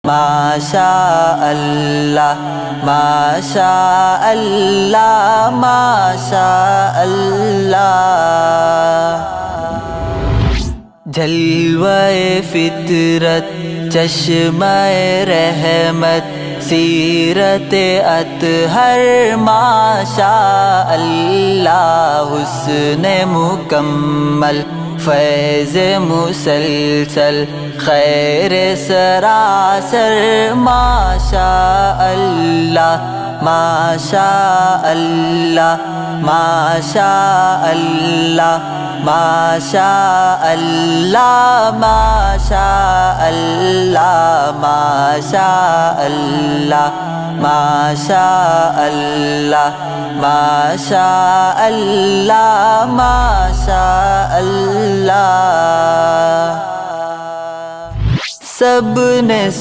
माशा अल्लाह माशा अल्लाह माशा अल्लाह। जलवाए फितरत चश्मे रहमत सीरत अतहर माशा अल्लाह। हुस्न मुकम्मल फैज़ मुसलसल खैर सरासर माशा अल्लाह माशा अल्लाह माशा अल्लाह माशा अल्लाह माशा अल्लाह माशा अल्लाह माशा अल्लाह माशा अल्लाह माशा अल्लाह। सबने